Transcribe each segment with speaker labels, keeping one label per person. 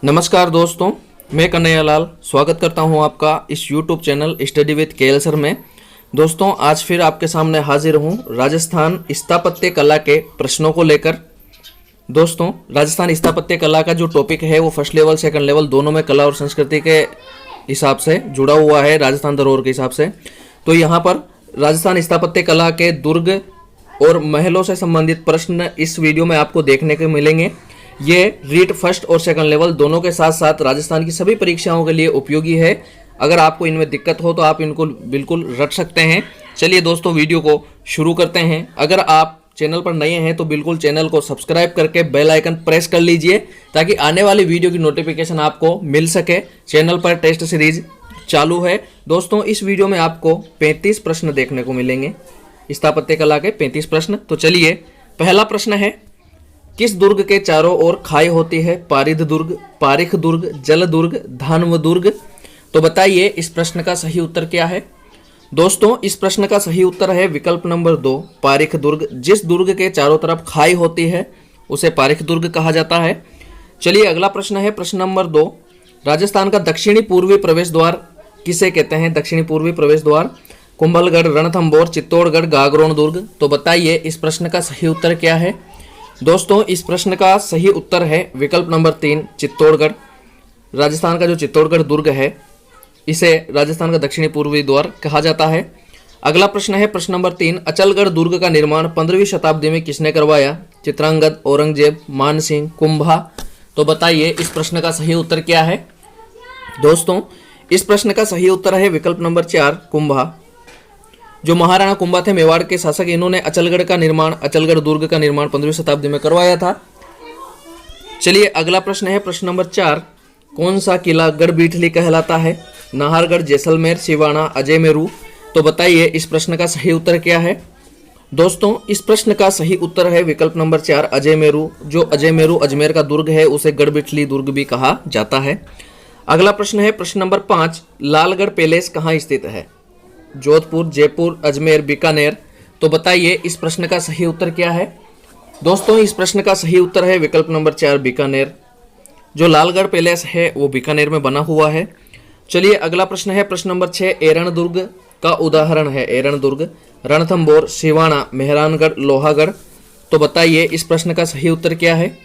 Speaker 1: नमस्कार दोस्तों, मैं कन्हैया लाल स्वागत करता हूं आपका इस YouTube channel study with KL sir में। दोस्तों, आज फिर आपके सामने हाजिर हूं राजस्थान स्थापत्य कला के प्रश्नों को लेकर। दोस्तों, राजस्थान स्थापत्य कला का जो टॉपिक है वो फर्स्ट लेवल सेकंड लेवल दोनों में कला और संस्कृति के हिसाब से जुड़ा हुआ है, राजस्थान धरोहर के हिसाब से। तो यहाँ पर राजस्थान स्थापत्य कला के दुर्ग और महलों से संबंधित प्रश्न इस वीडियो में आपको देखने को मिलेंगे। ये रीट फर्स्ट और सेकंड लेवल दोनों के साथ साथ राजस्थान की सभी परीक्षाओं के लिए उपयोगी है। अगर आपको इनमें दिक्कत हो तो आप इनको बिल्कुल रट सकते हैं। चलिए दोस्तों, वीडियो को शुरू करते हैं। अगर आप चैनल पर नए हैं तो बिल्कुल चैनल को सब्सक्राइब करके बेल आइकन प्रेस कर लीजिए ताकि आने वाली वीडियो की नोटिफिकेशन आपको मिल सके। चैनल पर टेस्ट सीरीज चालू है। दोस्तों, इस वीडियो में आपको 35 प्रश्न देखने को मिलेंगे, स्थापत्य कला के 35 प्रश्न। तो चलिए, पहला प्रश्न है, किस दुर्ग के चारों ओर खाई होती है? पारिद दुर्ग, पारिख दुर्ग, जल दुर्ग, धानव दुर्ग। तो बताइए इस प्रश्न का सही उत्तर क्या है? दोस्तों, इस प्रश्न का सही उत्तर है विकल्प नंबर 2, पारिख दुर्ग। जिस दुर्ग के चारों तरफ खाई होती है उसे पारिख दुर्ग कहा जाता है। चलिए, अगला प्रश्न है प्रश्न नंबर 2, राजस्थान का दक्षिणी पूर्वी प्रवेश द्वार किसे कहते हैं? दक्षिणी पूर्वी प्रवेश द्वार कुंभलगढ़, रणथंभौर, चित्तौड़गढ़, गागरोन दुर्ग। तो बताइए इस प्रश्न का सही उत्तर क्या है? दोस्तों, इस प्रश्न का सही उत्तर है विकल्प नंबर 3, चित्तौड़गढ़। राजस्थान का जो चित्तौड़गढ़ दुर्ग है इसे राजस्थान का दक्षिणी पूर्वी द्वार कहा जाता है। अगला प्रश्न है प्रश्न नंबर 3, अचलगढ़ दुर्ग का निर्माण 15वीं शताब्दी में किसने करवाया? चित्रांगद, औरंगजेब, मानसिंह, कुंभा। तो बताइए इस प्रश्न का सही उत्तर क्या है? दोस्तों, इस प्रश्न का सही उत्तर है विकल्प नंबर 4, कुंभा। जो महाराणा कुंभा थे मेवाड़ के शासक, इन्होंने अचलगढ़ दुर्ग का निर्माण 15वीं शताब्दी में करवाया था। चलिए, अगला प्रश्न है प्रश्न नंबर 4, कौन सा किला गढ़बीठली कहलाता है? नाहरगढ़, जैसलमेर, सिवाना, अजयमेरू। तो बताइए इस प्रश्न का सही उत्तर क्या है? दोस्तों, इस प्रश्न का सही उत्तर है विकल्प नंबर 4, अजयमेरू। जो अजयमेरू अजमेर का दुर्ग है उसे गढ़बीठली दुर्ग भी कहा जाता है। अगला प्रश्न है प्रश्न नंबर 5, लालगढ़ पैलेस कहाँ स्थित है? जोधपुर, जयपुर, अजमेर, बीकानेर। तो बताइए इस प्रश्न का सही उत्तर क्या है? दोस्तों, इस प्रश्न का सही उत्तर है विकल्प नंबर 4, बीकानेर। जो लालगढ़ पैलेस है वो बीकानेर में बना हुआ है। चलिए, अगला प्रश्न है प्रश्न नंबर 6, एरण दुर्ग का उदाहरण है? एरण दुर्ग, रणथंभौर, सिवाना, मेहरानगढ़, लोहागढ़। तो बताइए इस प्रश्न का सही उत्तर क्या है?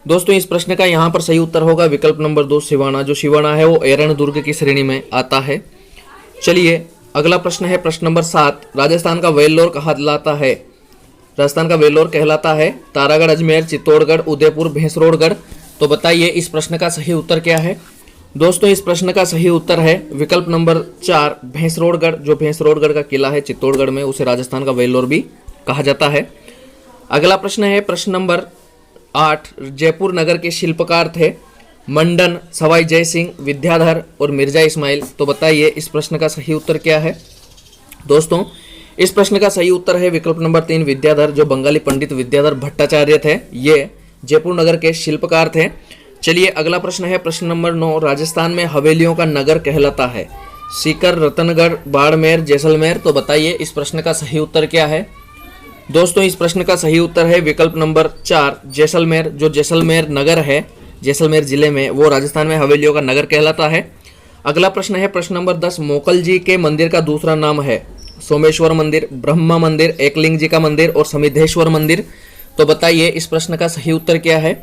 Speaker 1: दोस्तों, इस प्रश्न का यहाँ पर सही उत्तर होगा विकल्प नंबर 2, सिवाना। जो सिवाना है वो एरण दुर्ग की श्रेणी में आता है। चलिए, अगला प्रश्न है प्रश्न नंबर 7, राजस्थान का वेल्लोर कहलाता है? राजस्थान का वेल्लोर कहलाता है तारागढ़, अजमेर, चित्तौड़गढ़, उदयपुर, भैंसरोड़गढ़। तो बताइए इस प्रश्न का सही उत्तर क्या है? दोस्तों, इस प्रश्न का सही उत्तर है विकल्प नंबर 4, भैंसरोड़गढ़। जो भैंसरोड़गढ़ का किला है चित्तौड़गढ़ में उसे राजस्थान का वेल्लोर भी कहा जाता है। अगला प्रश्न है प्रश्न नंबर 8, जयपुर नगर के शिल्पकार थे? मंडन, सवाई जय सिंह, विद्याधर और मिर्जा इस्माइल। तो बताइए इस प्रश्न का सही उत्तर क्या है? दोस्तों, इस प्रश्न का सही उत्तर है विकल्प नंबर 3, विद्याधर। जो बंगाली पंडित विद्याधर भट्टाचार्य थे ये जयपुर नगर के शिल्पकार थे। चलिए, अगला प्रश्न है प्रश्न नंबर 9, राजस्थान में हवेलियों का नगर कहलाता है? सीकर, रतनगढ़, बाड़मेर, जैसलमेर। तो बताइए इस प्रश्न का सही उत्तर क्या है? दोस्तों, इस प्रश्न का सही उत्तर है विकल्प नंबर 4, जैसलमेर। जो जैसलमेर नगर है जैसलमेर जिले में वो राजस्थान में हवेलियों का नगर कहलाता है। अगला प्रश्न है प्रश्न नंबर 10, मोकल जी के मंदिर का दूसरा नाम है? सोमेश्वर मंदिर, ब्रह्मा मंदिर, एकलिंग जी का मंदिर और समिधेश्वर मंदिर। तो बताइए इस प्रश्न का सही उत्तर क्या है?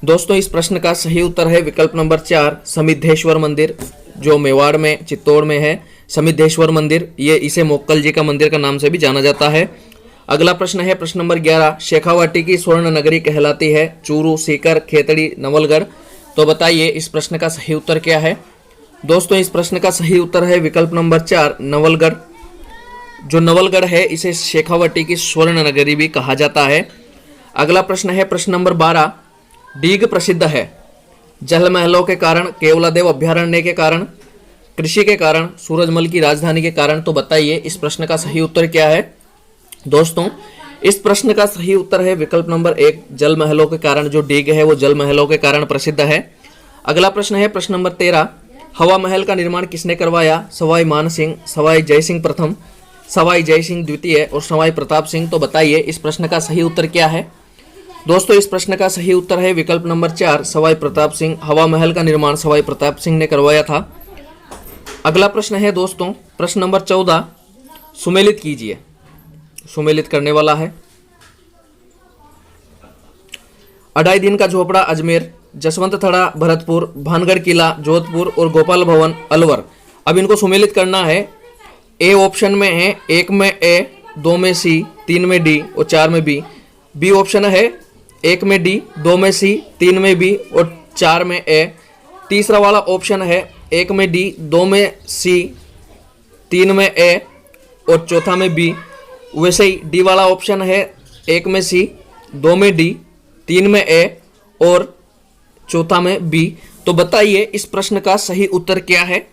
Speaker 1: दोस्तों, इस प्रश्न का सही उत्तर है विकल्प नंबर 4, समिधेश्वर मंदिर। जो मेवाड़ में चित्तौड़ में है समिधेश्वर मंदिर, ये इसे मोक्कल जी का मंदिर का नाम से भी जाना जाता है। अगला प्रश्न है प्रश्न नंबर 11, शेखावाटी की स्वर्ण नगरी कहलाती है? चूरू, सीकर, खेतड़ी, नवलगढ़। तो बताइए इस प्रश्न का सही उत्तर क्या है? दोस्तों, इस प्रश्न का सही उत्तर है विकल्प नंबर 4, नवलगढ़। जो नवलगढ़ है इसे शेखावाटी की स्वर्ण नगरी भी कहा जाता है। अगला प्रश्न है प्रश्न नंबर 12, डीग प्रसिद्ध है? जल महलों के कारण, केवलादेव अभ्यारण्य के कारण, कृषि के कारण, सूरजमल की राजधानी के कारण। तो बताइए इस प्रश्न का सही उत्तर क्या है? दोस्तों, इस प्रश्न का सही उत्तर है विकल्प नंबर 1, जल महलों के कारण। जो डीग है वो जल महलों के कारण प्रसिद्ध है। अगला प्रश्न है प्रश्न नंबर 13, हवा महल का निर्माण किसने करवाया? सवाई मानसिंह, सवाई जयसिंह प्रथम, सवाई जयसिंह द्वितीय और सवाई प्रताप सिंह। तो बताइए इस प्रश्न का सही उत्तर क्या है? दोस्तों इस प्रश्न का सही उत्तर है विकल्प नंबर 4 सवाई प्रताप सिंह। हवा महल का निर्माण सवाई प्रताप सिंह ने करवाया था। अगला प्रश्न है दोस्तों प्रश्न नंबर 14, सुमेलित कीजिए। सुमेलित करने वाला है अढ़ाई दिन का झोपड़ा अजमेर, जसवंत थड़ा भरतपुर, भानगढ़ किला जोधपुर और गोपाल भवन अलवर। अब इनको सुमेलित करना है। ए ऑप्शन में है, 1 में ए, 2 में सी, 3 में डी और 4 में बी। बी ऑप्शन है 1 में डी, 2 में सी, 3 में बी और 4 में ए। तीसरा वाला ऑप्शन है 1 में डी, 2 में सी, 3 में ए और चौथा में बी। वैसे ही डी वाला ऑप्शन है 1 में सी, 2 में डी, 3 में ए और चौथा में बी। तो बताइए इस प्रश्न का सही उत्तर क्या है।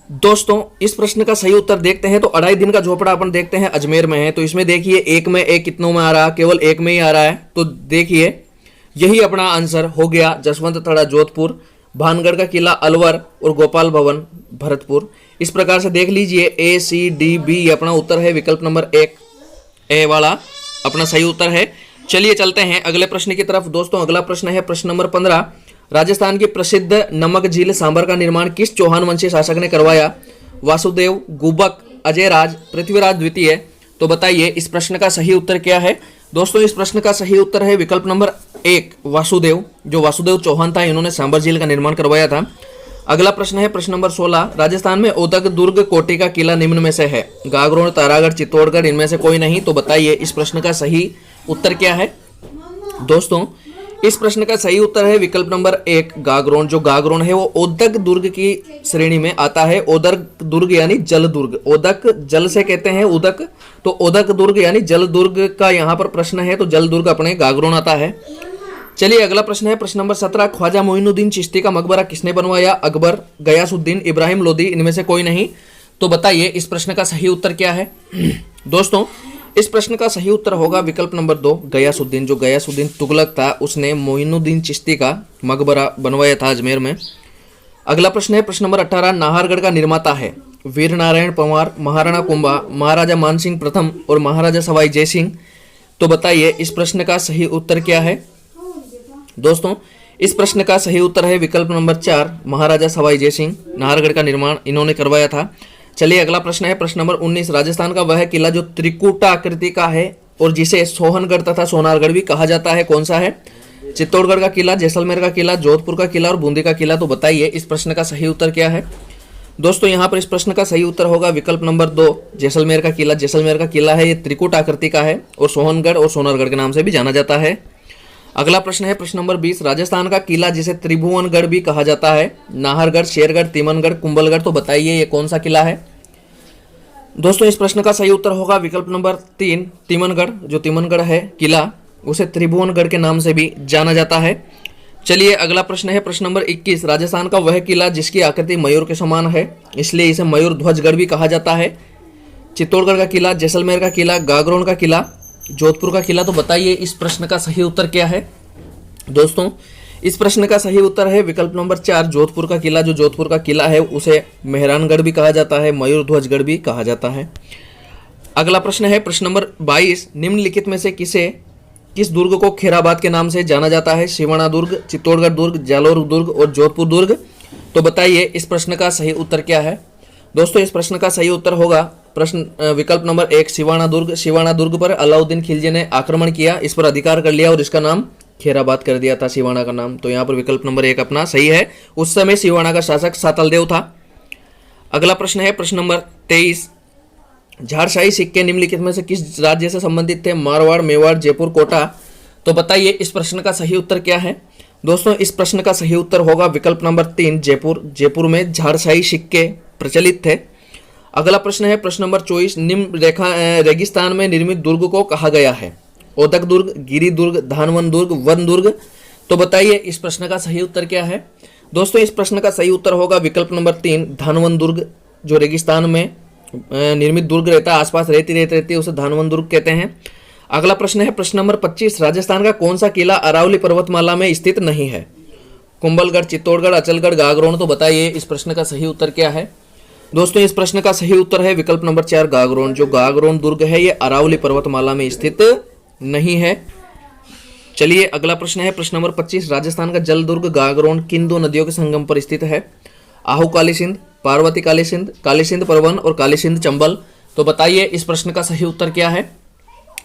Speaker 1: दोस्तों इस प्रश्न का सही उत्तर देखते हैं तो अढ़ाई दिन का झोपड़ा अपन देखते हैं अजमेर में है। तो इसमें देखिए 1 में ए कितनों में आ रहा है, केवल 1 में ही आ रहा है। तो देखिए यही अपना आंसर हो गया, जसवंत थड़ा जोधपुर, भानगढ़ का किला अलवर और गोपाल भवन भरतपुर। इस प्रकार से देख लीजिए ए सी डी बी अपना उत्तर है विकल्प नंबर 1 ए वाला अपना सही उत्तर है। चलिए चलते हैं अगले प्रश्न की तरफ। दोस्तों अगला प्रश्न है प्रश्न नंबर 15, राजस्थान की प्रसिद्ध नमक झील सांबर का निर्माण किस चौहान वंशीय शासक ने करवाया। वासुदेव, गुबक, अजयराज, पृथ्वीराज द्वितीय। तो बताइए इस प्रश्न का सही उत्तर क्या है। दोस्तों इस प्रश्न का सही उत्तर है विकल्प नंबर 1 वासुदेव। जो वासुदेव चौहान था इन्होंने सांबर झील का निर्माण करवाया था। अगला प्रश्न है प्रश्न नंबर 16, राजस्थान में उदक दुर्ग कोटी का किला निम्न में से है। गागरोन, तारागढ़, चित्तौड़गढ़ इनमें से कोई नहीं। तो बताइए इस प्रश्न का सही उत्तर क्या है। दोस्तों इस प्रश्न का सही उत्तर है विकल्प नंबर 1 गागरोन। जो गागरोन है वो ओदक दुर्ग की श्रेणी में आता है। ओदक दुर्ग यानी जल दुर्ग, ओदक जल से कहते हैं उदक, तो ओदक दुर्ग यानी जल दुर्ग का यहाँ पर प्रश्न है। तो जल दुर्ग अपने गागरोन आता है। चलिए अगला प्रश्न है प्रश्न नंबर 17, ख्वाजा मोइनुद्दीन चिश्ती का मकबरा किसने बनवाया। अकबर, गयासुद्दीन, इब्राहिम लोदी इनमें से कोई नहीं। तो बताइए इस प्रश्न का सही उत्तर क्या है। दोस्तों इस प्रश्न का सही उत्तर होगा विकल्प नंबर 2 गयासुद्दीन। जो गयासुद्दीन तुगलक था उसने मोइनुद्दीन चिश्ती का मकबरा बनवाया था अजमेर में। अगला प्रश्न है प्रश्न नंबर 18, नाहरगढ़ का निर्माता है वीर नारायण पंवार, महाराणा कुंभा, महाराजा मानसिंह प्रथम और महाराजा सवाई जयसिंह। तो बताइए इस प्रश्न का सही उत्तर क्या है। दोस्तों इस प्रश्न का सही उत्तर है विकल्प नंबर 4 महाराजा सवाई जयसिंह। नाहरगढ़ का निर्माण इन्होंने करवाया था। चलिए अगला प्रश्न है प्रश्न नंबर 19, राजस्थान का वह किला जो त्रिकुटा आकृति का है और जिसे सोहनगढ़ तथा सोनारगढ़ भी कहा जाता है कौन सा है। चित्तौड़गढ़ का किला, जैसलमेर का किला, जोधपुर का किला और बूंदी का किला। तो बताइए इस प्रश्न का सही उत्तर क्या है। दोस्तों यहाँ पर इस प्रश्न का सही उत्तर होगा विकल्प नंबर 2 जैसलमेर का किला। जैसलमेर का किला है ये त्रिकुट आकृति का है और सोहनगढ़ और सोनारगढ़ के नाम से भी जाना जाता है। अगला प्रश्न है प्रश्न नंबर 20, राजस्थान का किला जिसे त्रिभुवनगढ़ भी कहा जाता है। नाहरगढ़, शेरगढ़, तिमनगढ़, कुंभलगढ़। तो बताइए ये कौन सा किला है। दोस्तों इस प्रश्न का सही उत्तर होगा विकल्प नंबर 3 तिमनगढ़। जो तिमनगढ़ है किला उसे त्रिभुवनगढ़ के नाम से भी जाना जाता है। चलिए अगला प्रश्न है प्रश्न नंबर 21, राजस्थान का वह किला जिसकी आकृति मयूर के समान है इसलिए इसे मयूर ध्वजगढ़ भी कहा जाता है। चित्तौड़गढ़ का किला, जैसलमेर का किला, गागरोन का किला, जोधपुर का किला। तो बताइए इस प्रश्न का सही उत्तर क्या है। दोस्तों इस प्रश्न का सही उत्तर है विकल्प नंबर 4 जोधपुर का किला। जो जोधपुर का किला है उसे मेहरानगढ़ भी कहा जाता है, मयूर ध्वजगढ़ भी कहा जाता है। अगला प्रश्न है प्रश्न नंबर 22, निम्नलिखित में से किस दुर्ग को खेराबाद के नाम से जाना जाता है। सिवाना दुर्ग, चित्तौड़गढ़ दुर्ग, जालोर दुर्ग और जोधपुर दुर्ग। तो बताइए इस प्रश्न का सही उत्तर क्या है। दोस्तों इस प्रश्न का सही उत्तर होगा प्रश्न विकल्प नंबर 1 सिवाना दुर्ग। सिवाना दुर्ग पर अलाउद्दीन खिलजी ने आक्रमण किया, इस पर अधिकार कर लिया और इसका नाम खेराबाद कर दिया था, सिवाना का नाम। तो यहाँ पर विकल्प नंबर 1 अपना सही है। उस समय सिवाना का शासक सातलदेव था। अगला प्रश्न है प्रश्न नंबर 23, झारशाही सिक्के निम्नलिखित में से किस राज्य से संबंधित थे। मारवाड़, मेवाड़, जयपुर, कोटा। तो बताइए इस प्रश्न का सही उत्तर क्या है। दोस्तों इस प्रश्न का सही उत्तर होगा विकल्प नंबर 3 जयपुर। जयपुर में झारशाही सिक्के प्रचलित थे। अगला प्रश्न है प्रश्न नंबर 24, निम्न रेगिस्तान में निर्मित दुर्ग को कहा गया है। ओदक दुर्ग, गिरी दुर्ग, धानवन दुर्ग, वन दुर्ग। तो बताइए इस प्रश्न का सही उत्तर क्या है। दोस्तों इस प्रश्न का सही उत्तर होगा विकल्प नंबर 3 धानवन दुर्ग। जो रेगिस्तान में निर्मित दुर्ग रहता है, आसपास रेती रहती है, उसे धानवन दुर्ग कहते हैं। अगला प्रश्न है प्रश्न नंबर 25, राजस्थान का कौन सा किला अरावली पर्वतमाला में स्थित नहीं है। कुंभलगढ़, चित्तौड़गढ़, अचलगढ़, गागरोन। तो बताइए इस प्रश्न का सही उत्तर क्या है। दोस्तों इस प्रश्न का सही उत्तर है विकल्प नंबर 4 गागरोन। जो गागरोन दुर्ग है ये अरावली पर्वतमाला में स्थित नहीं है। चलिए अगला प्रश्न है प्रश्न नंबर 25। राजस्थान का जल दुर्ग गागरोन किन दो नदियों के संगम पर स्थित है? आहू काली सिंध, पार्वती काली सिंध परवन और काली सिंध चंबल। तो बताइए इस प्रश्न का सही उत्तर क्या है?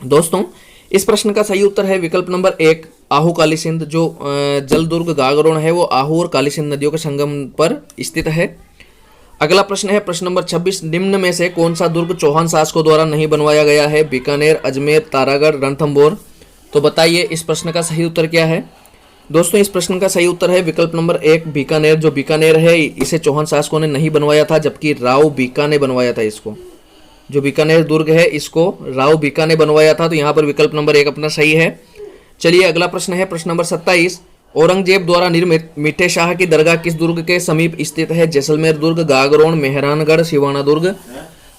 Speaker 1: दोस्तों इस प्रश्न का सही उत्तर है विकल्प नंबर 1 आहू काली सिंध। जो जल दुर्ग गागरोन है वो आहू और काली सिंध नदियों के संगम पर स्थित है। अगला प्रश्न है प्रश्न नंबर 26। निम्न में से कौन सा दुर्ग चौहान शासकों द्वारा नहीं बनवाया गया है? बीकानेर, अजमेर, तारागढ़, रणथंभौर। तो बताइए इस प्रश्न का सही उत्तर क्या है? दोस्तों इस प्रश्न का सही उत्तर है विकल्प नंबर 1 बीकानेर। जो बीकानेर है इसे चौहान शासकों ने नहीं बनवाया था, जबकि राव बीका ने बनवाया था इसको। जो बीकानेर दुर्ग है इसको राव बीका ने बनवाया था। तो यहाँ पर विकल्प नंबर 1 अपना सही है। चलिए अगला प्रश्न है प्रश्न नंबर 27। औरंगजेब द्वारा निर्मित मीठे शाह की दरगाह किस दुर्ग के समीप स्थित है? जैसलमेर दुर्ग, गागरोन, मेहरानगढ़, सिवाना दुर्ग।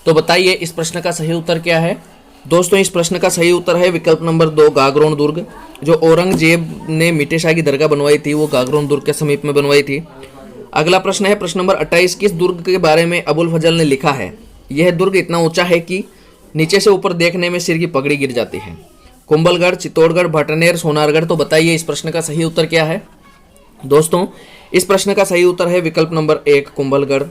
Speaker 1: तो बताइए इस प्रश्न का सही उत्तर क्या है? दोस्तों इस प्रश्न का सही उत्तर है विकल्प नंबर 2 गागरोन दुर्ग। जो औरंगजेब ने मीठे शाह की दरगाह बनवाई थी वो गागरोन दुर्ग के समीप में बनवाई थी। अगला प्रश्न है प्रश्न नंबर 28। किस दुर्ग के बारे में अबुल फजल ने लिखा है? यह दुर्ग इतना ऊंचा है कि नीचे से ऊपर देखने में सिर की पगड़ी गिर जाती है। कुंभलगढ़, चित्तौड़गढ़, भाटनेर, सोनारगढ़। तो बताइए इस प्रश्न का सही उत्तर क्या है? दोस्तों इस प्रश्न का सही उत्तर है विकल्प नंबर 1 कुंभलगढ़।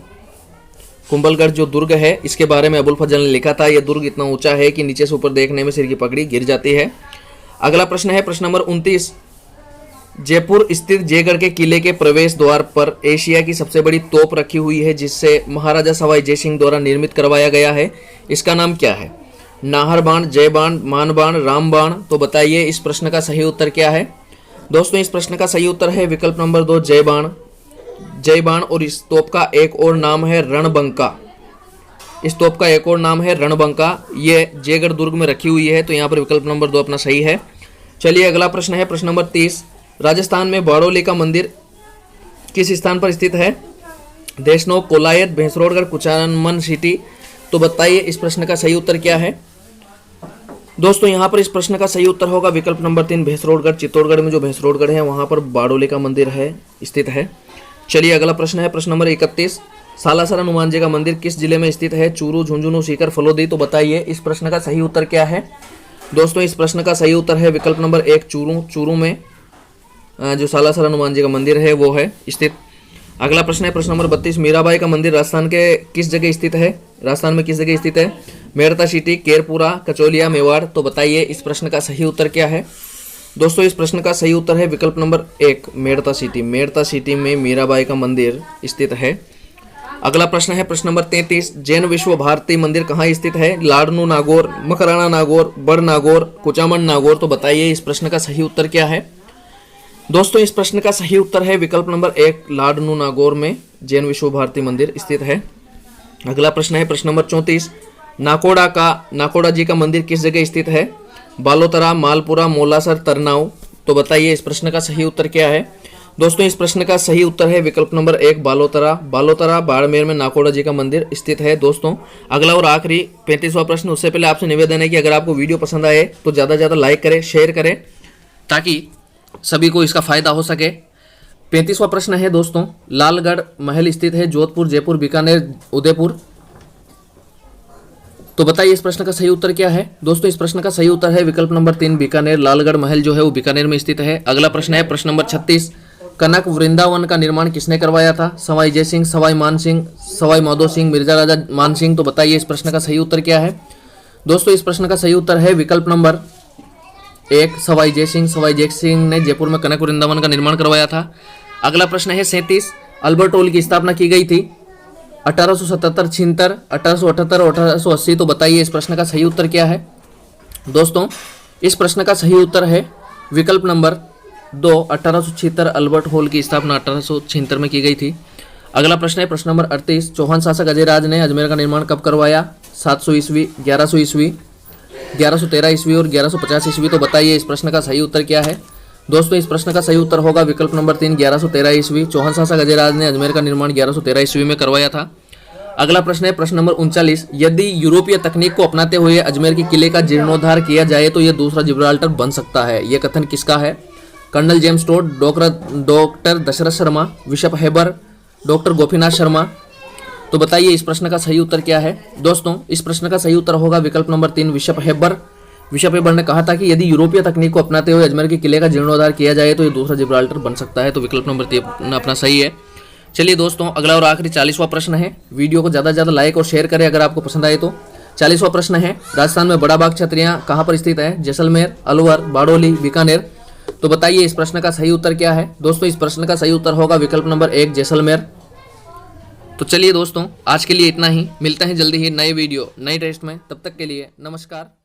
Speaker 1: कुंभलगढ़ जो दुर्ग है इसके बारे में अबुल फजल ने लिखा था यह दुर्ग इतना ऊंचा है कि नीचे से ऊपर देखने में सिर की पगड़ी गिर जाती है। अगला प्रश्न है प्रश्न नंबर 29। जयपुर स्थित जयगढ़ के किले के प्रवेश द्वार पर एशिया की सबसे बड़ी तोप रखी हुई है जिससे महाराजा सवाई जय सिंह द्वारा निर्मित करवाया गया है। इसका नाम क्या है? नाहर बाण, जय बाण, मान बाण, राम बाण। तो बताइए इस प्रश्न का सही उत्तर क्या है? दोस्तों इस प्रश्न का सही उत्तर है विकल्प नंबर 2 जय बाण। जय बाण। और इस तोप का एक और नाम है रणबंका। इस तोप का एक और नाम है रणबंका। ये जयगढ़ दुर्ग में रखी हुई है। तो यहाँ पर विकल्प नंबर 2 अपना सही है। चलिए अगला प्रश्न है प्रश्न नंबर 30। राजस्थान में बाड़ोली का मंदिर किस स्थान पर स्थित है? देशनोक, कोलायत, भैंसरोडगढ़, कुचामन सिटी। तो बताइए इस प्रश्न का सही उत्तर क्या है? दोस्तों यहाँ पर इस प्रश्न का सही उत्तर होगा विकल्प नंबर 3 भैंसरोडगढ़। चित्तौड़गढ़ में जो भैंसरोडगढ़ है वहाँ पर बाड़ोली का मंदिर है स्थित है। चलिए अगला प्रश्न है प्रश्न नंबर 31। सालासर हनुमान जी का मंदिर किस जिले में स्थित है? चूरू, झुंझुनू, सीकर, फलोदी। तो बताइए इस प्रश्न का सही उत्तर क्या है? दोस्तों इस प्रश्न का सही उत्तर है विकल्प नंबर 1 चूरू। चूरू में जो सालासर हनुमान जी का मंदिर है वो है स्थित। अगला प्रश्न है प्रश्न नंबर 32। मीराबाई का मंदिर राजस्थान के किस जगह स्थित है? राजस्थान में किस जगह स्थित है? मेड़ता सिटी, केरपुरा, कचौलिया, मेवाड़। तो बताइए इस प्रश्न का सही उत्तर क्या है? दोस्तों इस प्रश्न का सही उत्तर है विकल्प number 1 Merta city. Merta city में मीराबाई का मंदिर स्थित है। अगला प्रश्न है प्रश्न नंबर 33। जैन विश्व भारती मंदिर कहाँ स्थित है? लाडनू नागौर, मकराना नागौर, बड़ नागौर, कुचामन नागौर। तो बताइए इस प्रश्न का सही उत्तर क्या है? दोस्तों इस प्रश्न का सही उत्तर है विकल्प नंबर 1 लाडनू नागौर में जैन विश्व भारती मंदिर स्थित है। अगला प्रश्न है प्रश्न नंबर 34। नाकोड़ा जी का मंदिर किस जगह स्थित है? बालोतरा, मालपुरा, मोलासर, तरनाऊ। तो बताइए इस प्रश्न का सही उत्तर क्या है? दोस्तों इस प्रश्न का सही उत्तर है विकल्प नंबर 1 बालोतरा। बालोतरा बाड़मेर में नाकोड़ा जी का मंदिर स्थित है। दोस्तों अगला और आखिरी 35वां प्रश्न। उससे पहले आपसे निवेदन है कि अगर आपको वीडियो पसंद आए तो ज़्यादा से ज़्यादा लाइक करें, शेयर करें ताकि सभी को इसका फायदा हो सके। 35वां प्रश्न है दोस्तों। लालगढ़ महल स्थित है जोधपुर, जयपुर, बीकानेर, उदयपुर। तो बताइए इस प्रश्न का सही उत्तर क्या है? दोस्तों इस प्रश्न का सही उत्तर है विकल्प नंबर 3 बीकानेर। लालगढ़ महल जो है वो बीकानेर में स्थित है। अगला प्रश्न है प्रश्न नंबर 36। कनक वृंदावन का निर्माण किसने करवाया था? सवाई जय सिंह, सवाई मान सिंह, सवाई माधो सिंह, मिर्जा राजा मान सिंह। तो बताइए इस प्रश्न का सही उत्तर क्या है? दोस्तों इस प्रश्न का सही उत्तर है विकल्प नंबर 1 सवाई जय सिंह। सवाई जय सिंह ने जयपुर में कनक वृंदावन का निर्माण करवाया था। अगला प्रश्न है 37। अल्बर्ट हॉल की स्थापना की गई थी 1877, 76, 1878 और 1880। तो बताइए इस प्रश्न का सही उत्तर क्या है? दोस्तों इस प्रश्न का सही उत्तर है विकल्प नंबर 2 1876। अल्बर्ट हॉल की स्थापना 1876 में की गई थी। अगला प्रश्न है प्रश्न नंबर 38। चौहान शासक अजयराज ने अजमेर का निर्माण कब करवाया? 700 ईस्वी, 1100 ईस्वी, 1113 ईस्वी और 1150 ईस्वी। तो बताइए इस प्रश्न का सही उत्तर क्या है? दोस्तों इस प्रश्न का सही उत्तर होगा विकल्प नंबर 3 1113 ईस्वी। चौहान शासक अजयराज ने अजमेर का निर्माण 1113 ईस्वी में करवाया था। अगला प्रश्न है प्रश्न नंबर 39। यदि यूरोपीय तकनीक को अपनाते हुए अजमेर के किले का जीर्णोद्धार किया जाए तो यह दूसरा जिब्राल्टर बन सकता है। यह कथन किसका है? Colonel James Tod, doctor Dashrath Sharma, bishop Heber, doctor Gopinath Sharma. तो बताइए इस प्रश्न का सही उत्तर क्या है? दोस्तों इस प्रश्न का सही उत्तर होगा विकल्प नंबर 3 बिशप हेबर। विषय पेपर ने कहा था कि यदि यूरोपीय तकनीक को अपनाते हुए अजमेर के किले का जीर्णोद्धार किया जाए तो ये दूसरा जिब्राल्टर बन सकता है। तो विकल्प नंबर 3 अपना सही है। चलिए दोस्तों, अगला और आखिरी 40वां प्रश्न है। वीडियो को ज़्यादा से ज़्यादा लाइक और शेयर करें अगर आपको पसंद आए तो। 40वां प्रश्न है, राजस्थान में बड़ा बाग छतरियाँ कहाँ पर स्थित है? जैसलमेर, अलवर, बारडोली, बीकानेर। तो बताइए इस प्रश्न का सही उत्तर क्या है? दोस्तों, इस प्रश्न का सही उत्तर होगा विकल्प नंबर 1, जैसलमेर। तो चलिए दोस्तों, आज के लिए इतना ही। मिलते हैं जल्दी ही नए वीडियो नए टेस्ट में। तब तक के लिए नमस्कार।